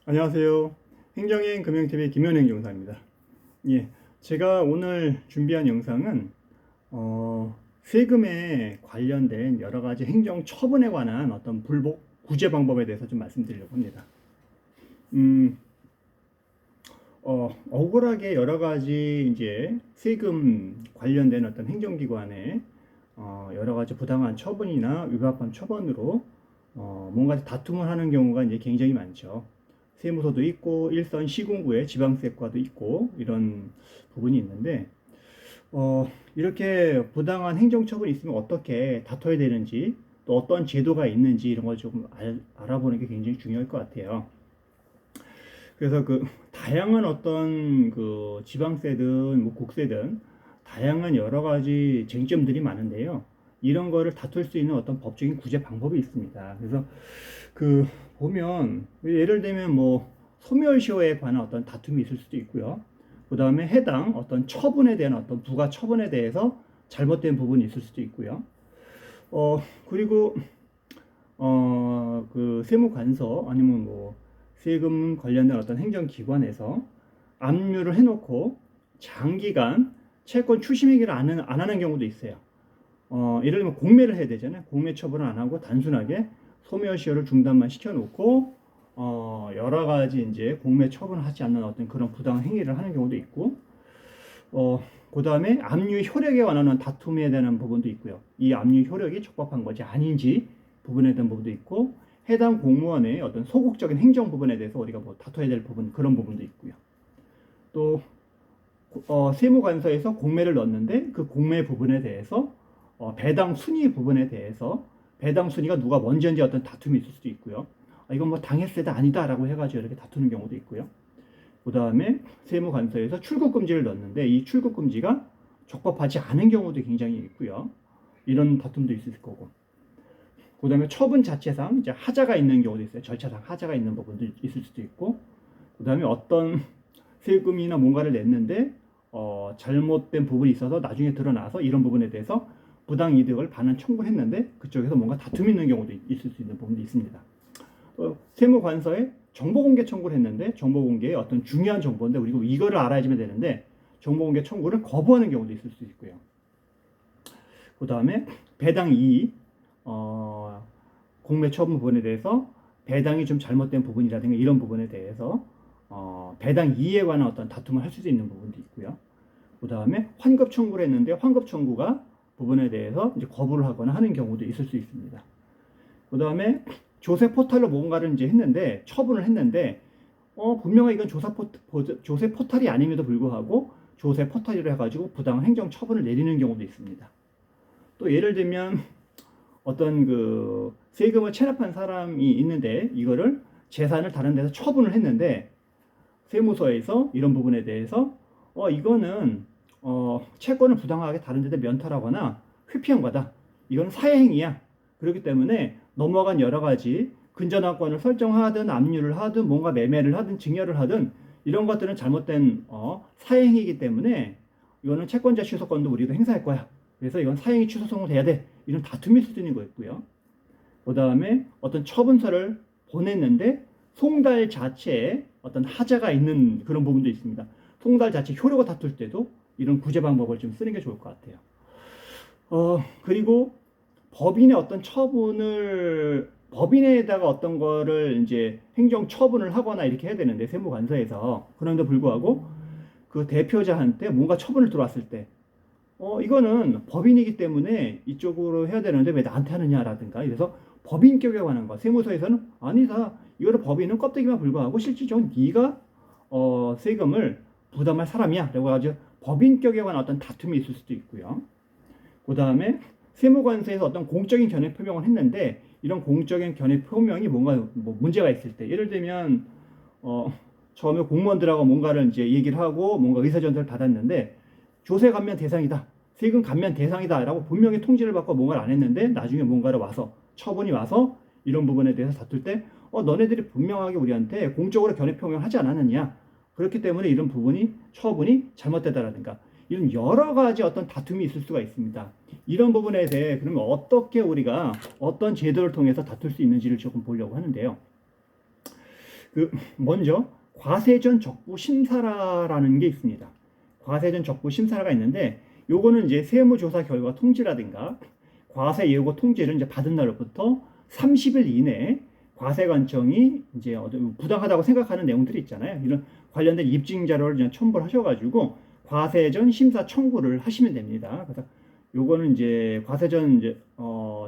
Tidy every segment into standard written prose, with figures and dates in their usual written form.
안녕하세요. 행정인 금융TV 김현행 용사입니다. 예, 제가 오늘 준비한 영상은 세금에 관련된 여러 가지 행정 처분에 관한 어떤 불복 구제 방법에 대해서 좀 말씀드리려고 합니다. 억울하게 여러 가지 이제 세금 관련된 어떤 행정기관에 여러 가지 부당한 처분이나 위법한 처분으로 뭔가 다툼을 하는 경우가 이제 굉장히 많죠. 세무서도 있고 일선 시군구의 지방세과도 있고 이런 부분이 있는데 이렇게 부당한 행정처분이 있으면 어떻게 다퉈야 되는지 또 어떤 제도가 있는지 이런 걸 조금 알아보는 게 굉장히 중요할 것 같아요. 그래서 그 다양한 어떤 그 지방세든 뭐 국세든 다양한 여러 가지 쟁점들이 많은데요. 이런 거를 다툴 수 있는 어떤 법적인 구제 방법이 있습니다. 그래서 그 보면 예를 들면 뭐 소멸시효에 관한 어떤 다툼이 있을 수도 있고요. 그 다음에 해당 어떤 처분에 대한 어떤 부가 처분에 대해서 잘못된 부분이 있을 수도 있고요. 그리고 그 세무관서 아니면 뭐 세금 관련된 어떤 행정기관에서 압류를 해놓고 장기간 채권 추심 행위를 안 하는 경우도 있어요. 예를 들면 공매를 해야 되잖아요. 공매 처분을 안 하고 단순하게 소멸시효를 중단만 시켜놓고 여러 가지 이제 공매 처분을 하지 않는 어떤 그런 부당한 행위를 하는 경우도 있고, 그 다음에 압류 효력에 관한 다툼에 대한 부분도 있고요. 이 압류 효력이 적법한 것이 아닌지 부분에 대한 부분도 있고, 해당 공무원의 어떤 소극적인 행정 부분에 대해서 우리가 뭐 다퉈야 될 부분 그런 부분도 있고요. 또 세무관서에서 공매를 넣었는데 그 공매 부분에 대해서 배당 순위 부분에 대해서 배당 순위가 누가 먼저인지 어떤 다툼이 있을 수도 있고요. 이건 뭐 당했세다 아니다라고 해가지고 이렇게 다투는 경우도 있고요. 그 다음에 세무관서에서 출국 금지를 넣었는데 이 출국 금지가 적법하지 않은 경우도 굉장히 있고요. 이런 다툼도 있을 거고. 그 다음에 처분 자체상 이제 하자가 있는 경우도 있어요. 절차상 하자가 있는 부분도 있을 수도 있고. 그 다음에 어떤 세금이나 뭔가를 냈는데 잘못된 부분이 있어서 나중에 드러나서 이런 부분에 대해서 부당 이득을 반환 청구를 했는데 그쪽에서 뭔가 다툼이 있는 경우도 있을 수 있는 부분도 있습니다. 세무관서에 정보공개 청구를 했는데 정보공개의 어떤 중요한 정보인데 우리가 이거를 알아야지면 되는데 정보공개 청구를 거부하는 경우도 있을 수 있고요. 그 다음에 배당 이의 공매 처분 부분에 대해서 배당이 좀 잘못된 부분이라든가 이런 부분에 대해서 배당 이의에 관한 어떤 다툼을 할 수 있는 부분도 있고요. 그 다음에 환급 청구를 했는데 환급 청구가 부분에 대해서 이제 거부를 하거나 하는 경우도 있을 수 있습니다. 그 다음에 조세 포탈로 뭔가를 이제 했는데 처분을 했는데 분명히 이건 조세 포탈이 아님에도 불구하고 조세 포탈이라 해가지고 부당한 행정 처분을 내리는 경우도 있습니다. 또 예를 들면 어떤 그 세금을 체납한 사람이 있는데 이거를 재산을 다른 데서 처분을 했는데 세무서에서 이런 부분에 대해서 이거는 채권을 부당하게 다른 데다 면탈하거나 회피한 거다. 이건 사회행위야. 그렇기 때문에 넘어간 여러 가지 근저당권을 설정하든 압류를 하든 뭔가 매매를 하든 증여를 하든 이런 것들은 잘못된 사회행위이기 때문에 이거는 채권자 취소권도 우리도 행사할 거야. 그래서 이건 사행위 취소 소송을 해야 돼. 이런 다툼일 수도 있는 거였고요. 그 다음에 어떤 처분서를 보냈는데 송달 자체에 어떤 하자가 있는 그런 부분도 있습니다. 송달 자체 효력을 다툴 때도 이런 구제 방법을 좀 쓰는 게 좋을 것 같아요. 그리고 법인의 어떤 처분을 법인에다가 어떤 거를 이제 행정 처분을 하거나 이렇게 해야 되는데 세무관서에서 그런데 불구하고 그 대표자한테 뭔가 처분을 들어왔을 때 이거는 법인이기 때문에 이쪽으로 해야 되는데 왜 나한테 하느냐라든가 이래서 법인격에 관한 거 세무서에서는 아니다 이거는 법인은 껍데기만 불과하고 실질적으로 네가 세금을 부담할 사람이야 라고 해가지고 법인격에 관한 어떤 다툼이 있을 수도 있고요. 그 다음에 세무관서에서 어떤 공적인 견해 표명을 했는데 이런 공적인 견해 표명이 뭔가 뭐 문제가 있을 때 예를 들면 처음에 공무원들하고 뭔가를 이제 얘기를 하고 뭔가 의사전달을 받았는데 조세 감면 대상이다. 세금 감면 대상이다. 라고 분명히 통지를 받고 뭔가를 안 했는데 나중에 뭔가를 와서 처분이 와서 이런 부분에 대해서 다툴 때 너네들이 분명하게 우리한테 공적으로 견해 표명을 하지 않았느냐. 그렇기 때문에 이런 부분이 처분이 잘못되다라든가 이런 여러 가지 어떤 다툼이 있을 수가 있습니다. 이런 부분에 대해 그러면 어떻게 우리가 어떤 제도를 통해서 다툴 수 있는지를 조금 보려고 하는데요. 먼저 과세전 적부 심사라는 게 있습니다. 과세전 적부 심사가 있는데 요거는 이제 세무조사 결과 통지라든가 과세 예고 통지를 이제 받은 날로부터 30일 이내에 과세관청이 이제 부당하다고 생각하는 내용들이 있잖아요. 이런 관련된 입증 자료를 그냥 첨부를 하셔가지고 과세전 심사 청구를 하시면 됩니다. 그래서 요거는 이제 과세전 이제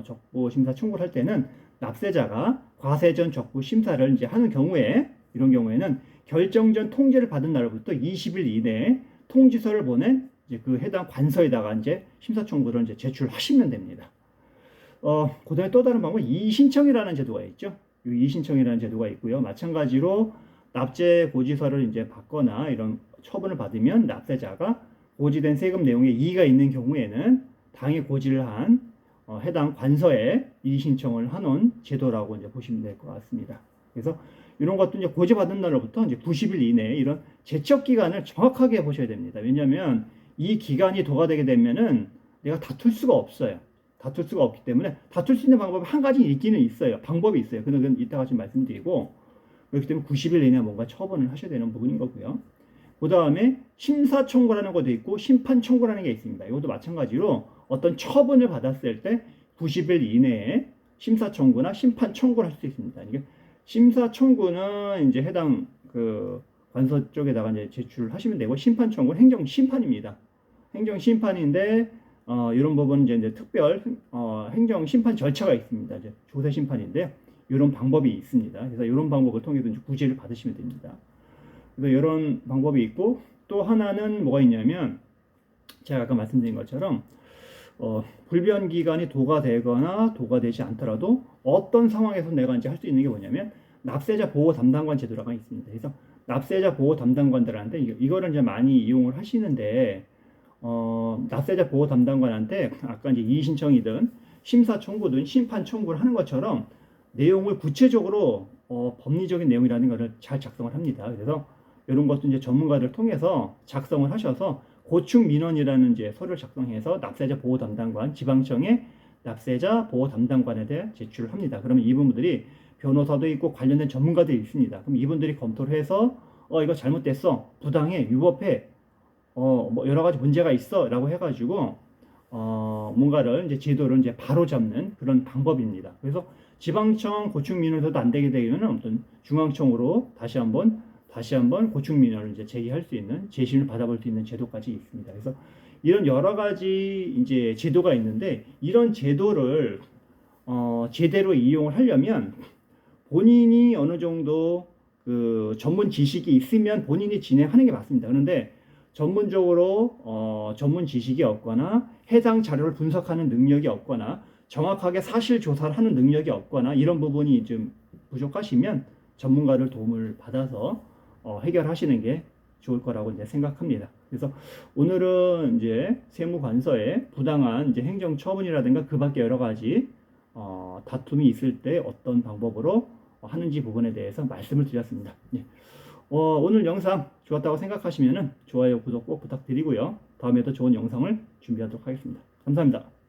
적부 심사 청구를 할 때는 납세자가 과세전 적부 심사를 이제 하는 경우에 이런 경우에는 결정전 통지를 받은 날로부터 20일 이내에 통지서를 보낸 이제 그 해당 관서에다가 이제 심사 청구를 이제 제출하시면 됩니다. 그다음에 또 다른 방법은 이의신청이라는 제도가 있죠. 이 이의신청이라는 제도가 있고요. 마찬가지로 납제 고지서를 이제 받거나 이런 처분을 받으면 납세자가 고지된 세금 내용에 이의가 있는 경우에는 당해 고지를 한 해당 관서에 이의 신청을 하는 제도라고 이제 보시면 될 것 같습니다. 그래서 이런 것도 이제 고지받은 날로부터 이제 90일 이내에 이런 제척 기간을 정확하게 보셔야 됩니다. 왜냐하면 이 기간이 도과되게 되면은 내가 다툴 수가 없어요. 다툴 수가 없기 때문에 다툴 수 있는 방법이 한 가지 있기는 있어요. 방법이 있어요. 그건 이따가 좀 말씀드리고 그렇기 때문에 90일 이내에 뭔가 처분을 하셔야 되는 부분인 거고요. 그 다음에 심사 청구라는 것도 있고 심판 청구라는 게 있습니다. 이것도 마찬가지로 어떤 처분을 받았을 때 90일 이내에 심사 청구나 심판 청구를 할 수 있습니다. 이게 심사 청구는 이제 해당 그 관서 쪽에다가 이제 제출을 하시면 되고 심판 청구는 행정 심판입니다. 행정 심판인데 이런 부분은 이제 특별 행정 심판 절차가 있습니다. 이제 조세 심판인데 이런 방법이 있습니다. 그래서 이런 방법을 통해서 이제 구제를 받으시면 됩니다. 그래서 이런 방법이 있고 또 하나는 뭐가 있냐면 제가 아까 말씀드린 것처럼 불변 기간이 도과되거나 도과되지 않더라도 어떤 상황에서 내가 이제 할 수 있는 게 뭐냐면 납세자 보호 담당관 제도라가 있습니다. 그래서 납세자 보호 담당관들한테 이거를 이제 많이 이용을 하시는데 납세자 보호 담당관한테 아까 이제 이의 신청이든 심사 청구든 심판 청구를 하는 것처럼 내용을 구체적으로 법리적인 내용이라는 것을 잘 작성을 합니다. 그래서 이런 것도 이제 전문가들 통해서 작성을 하셔서 고충 민원이라는 이제 서류를 작성해서 납세자 보호 담당관 지방청에 납세자 보호 담당관에 대해 제출을 합니다. 그러면 이분들이 변호사도 있고 관련된 전문가들이 있습니다. 그럼 이분들이 검토를 해서 이거 잘못됐어, 부당해, 위법해, 뭐 여러 가지 문제가 있어라고 해가지고 뭔가를 이제 제도를 이제 바로 잡는 그런 방법입니다. 그래서 지방청 고충 민원에서도 안 되게 되면 어떤 중앙청으로 다시 한번 고충 민원을 이제 제기할 수 있는 재심을 받아볼 수 있는 제도까지 있습니다. 그래서 이런 여러 가지 이제 제도가 있는데 이런 제도를 제대로 이용을 하려면 본인이 어느 정도 그 전문 지식이 있으면 본인이 진행하는 게 맞습니다. 그런데 전문적으로 전문 지식이 없거나 해당 자료를 분석하는 능력이 없거나 정확하게 사실 조사를 하는 능력이 없거나 이런 부분이 좀 부족하시면 전문가를 도움을 받아서 해결하시는 게 좋을 거라고 이제 생각합니다. 그래서 오늘은 이제 세무관서에 부당한 이제 행정처분이라든가 그 밖에 여러 가지 다툼이 있을 때 어떤 방법으로 하는지 부분에 대해서 말씀을 드렸습니다. 네. 오늘 영상 좋았다고 생각하시면은 좋아요, 구독 꼭 부탁드리고요. 다음에 더 좋은 영상을 준비하도록 하겠습니다. 감사합니다.